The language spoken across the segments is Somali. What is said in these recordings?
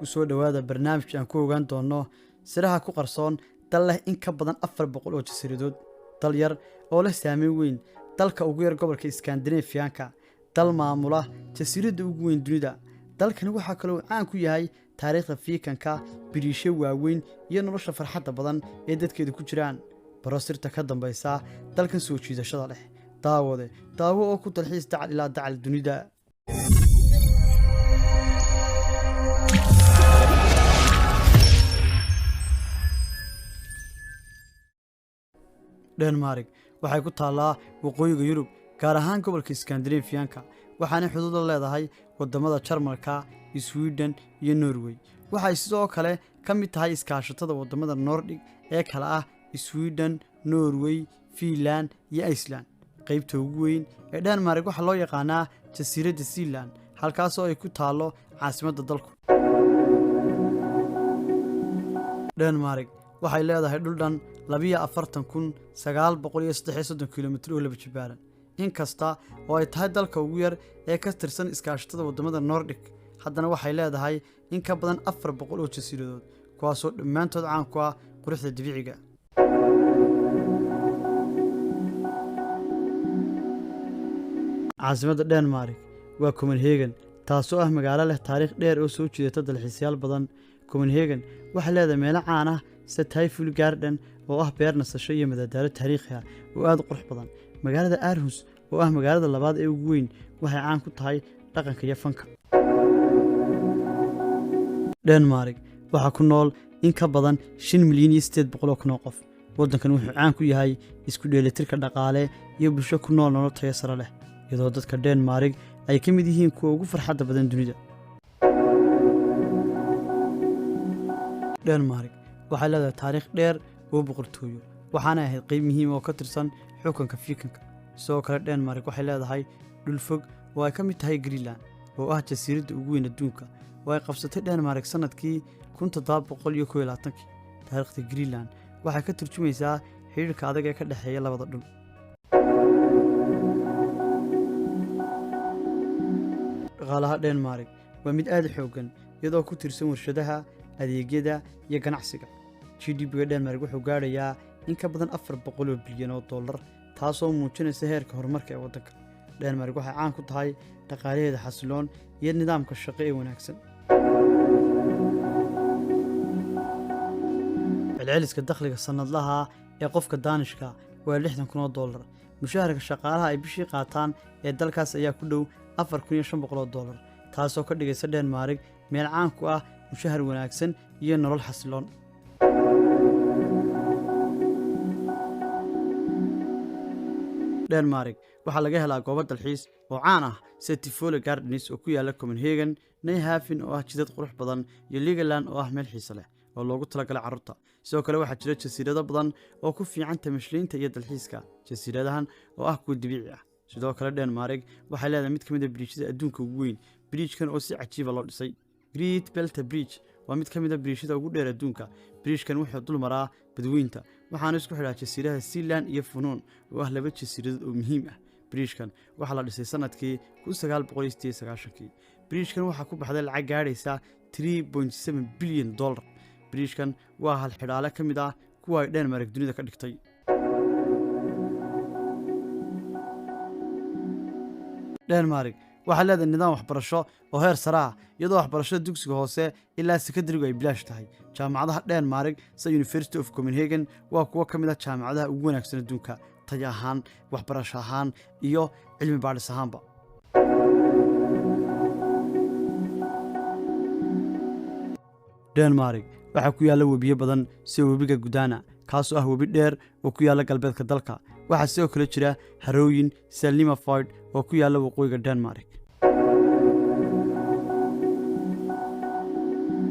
ku soo dhawaada barnaamij aan ku ogaan doono siraha ku qarsoon dal leh in ka badan 400 oo jasiiradood, dal yar oo leh saameyn weyn, dalka ugu yar gobolka Scandinavian-ka, dal maamula jasiiradda ugu weyn dunida. dalkani waxa kale oo caan ku yahay taariikhda fiikanka, biriisho waaweyn iyo nolosha farxadda badan ee dadkeedu ku jiraan. barosirta ka dambaysa dalkan soo jiidashada leh daawo oo ku dalxiis dacal ilaa dacal dunida. Denmark waxay ku taalaa waqooyiga Yurub, gaar ahaan gobolka Scandinavian-ka, waxaana xuduud la leedahay wadamada Jarmalka, Sweden iyo Norway. waxay sidoo kale ka mid tahay iskaashatada wadamada Nordic ee kala ah Sweden, Norway, Finland iyo Iceland. qaybta ugu weyn ee Denmark waxa loo yaqaanaa jasiiradda Sealand, halkaas oo ay ku taalo caasimadda dalku. Denmark waxay leedahay dhul dhan 42,933 kiiloomitir oo laba jibaaran. inkasta oo ay tahay dalka ugu yar ee ka tirsan iskaashatada wadamada Nordic, haddana waxay leedahay in ka badan 400 oo jasiiradood, kuwaasoo dhammaantood caan ku ah quruxda dabiiciga. caasimadda Denmark waa Copenhagen, taasoo ah magaalo leh taariikh dheer oo soo jiidata dalxiisayaal badan. Copenhagen waxay leedahay meelo caan ah sida Tyful Garden oo ah beer nasasho iyo madadaalo taariikhi ah oo aad u qurux badan. magaalada Aarhus oo ah magaalada labaad ee ugu weyn waxay caan ku tahay dhaqanka iyo fanka. Denmark waxa ku nool in ka badan 5,800,000 oo qof. waddankan wuxuu caan ku yahay isku dheelitirka dhaqaale iyo bulsho ku nool nolol tayo sare leh, iyadoo dadka Denmark ay ka mid yihiin kuwa ugu farxadda badan dunida. Denmark waxay leedahay taariikh dheer oo boqortooyo, waxaana ahayd qayb muhiim oo ka tirsan xukunka Viking-ka. sidoo kale Denmark waxay leedahay dhul fog oo ay ka mid tahay Greenland oo ah jasiiradda ugu weyn adduunka, oo ay qabsatay Denmark sanadkii 1721. taariikhda Greenland waxay ka turjumaysaa xiriirka adag ee ka dhexeeya labada dhul. dhaqaalaha Denmark waa mid aad u xooggan, iyadoo ku tirsan warshadaha, adeegyada iyo ganacsiga. GDP-ga Denmark wuxuu gaadhayaa in ka badan 400 bilyan oo dollar, taasoo muujinaysa heerka horumarka ee waddanka. Denmark waxay caan ku tahay dhaqaalaheeda xasiloon iyo nidaamka shaqo ee wanaagsan. celceliska dakhliga sanadlaha ee qofka Daanishka waa 60,000 oo dollar. mushaharka shaqaalaha ay bishii qaataan ee dalkaas ayaa ku dhow 4,500 oo dollar, taasoo ka dhigaysa Denmark meel caan ku ah mushahar wanaagsan iyo nolol xasiloon. Denmark waxaa laga helaa goobo dalxiis oo caan ah sida Tyful Gardens oo ku yaala Copenhagen, Nyhavn oo ah jidad qurux badan, iyo Legoland oo ah meel xiiso leh oo loogu talagalay carruurta. sidoo kale waxaa jira jasiirado badan oo ku fiican tamashliinta iyo dalxiiska. jasiiradahan oo ah kuwa dabiici ah. sidoo kale Denmark waxay leedahay mid ka mid ah biriishada adduunka ugu weyn. biriishkan oo si cajiib ah loo dhisay Great Belt Bridge waa mid ka mid ah biriishada ugu dheer adduunka. biriishkan wuxuu dul maraa badweynta, waxaana isku xidhaa jasiiradaha Sealand iyo Funen oo ah laba jasiiradood oo muhiim ah. biriishkan waxaa la dhisay sanadkii 1998. biriishkan waxaa ku baxday lacag gaadhaysa 3.7 bilyan dollar. biriishkan waa hal xidhaale ka mid ah kuwa ay Denmark dunida ka dhigtay. Denmark waxay leedahay nidaam waxbarasho oo heer sare ah, iyadoo waxbarashada dugsiga hoose ilaa sekondariga ay bilaash tahay. jaamacadaha Denmark sida University of Copenhagen waa kuwo ka mid ah jaamacadaha ugu wanaagsan adduunka, tayo ahaan, waxbarasho ahaan iyo cilmi baadhis ahaanba. Denmark waxaa ku yaalla webiyo badan sida webiga Gudana, kaasoo ah webi dheer oo ku yaalla galbeedka dalka. waxaa sidoo kale jira harooyin sida Limfjord oo ku yaalla waqooyiga Denmark.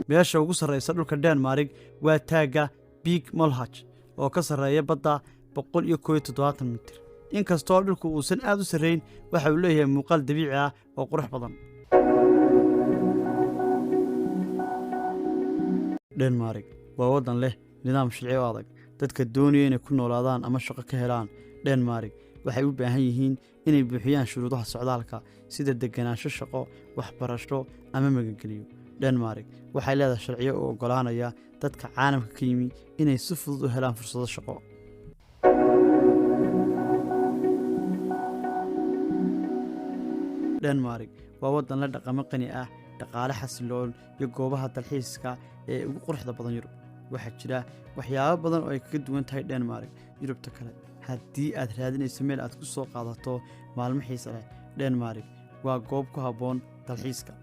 meesha ugu sarreysa dhulka Denmark waa taagga Big Molhach oo ka sarreeya badda 171 mitir. inkastoo dhulku uusan aad u sarreyn, waxa uu leeyahay muuqaal dabiici ah oo qurux badan. Denmark waa waddan leh nidaam sharci oo adag. dadka doonaya inay ku noolaadaan ama shaqo ka helaan Denmark waxay u baahan yihiin inay buuxiyaan shuruudaha socdaalka sida deganaansho shaqo, waxbarasho ama magangeliyo. Denmark waxay leedahay sharciyo u oggolaanaya dadka caalamka ka yimi inay si fudud u helaan fursado shaqo. Denmark waa waddan leh dhaqamo qani ah, dhaqaale xasiloon iyo goobaha dalxiiska ee ugu quruxda badan Yurub. Waxaa jira waxyaabo badan oo ay kaga duwan tahay Denmark Yurubta kale. Haddii aad raadinayso meel aad ku soo qaadato maalmo xiiso leh, Denmark waa goob ku habboon dalxiiska.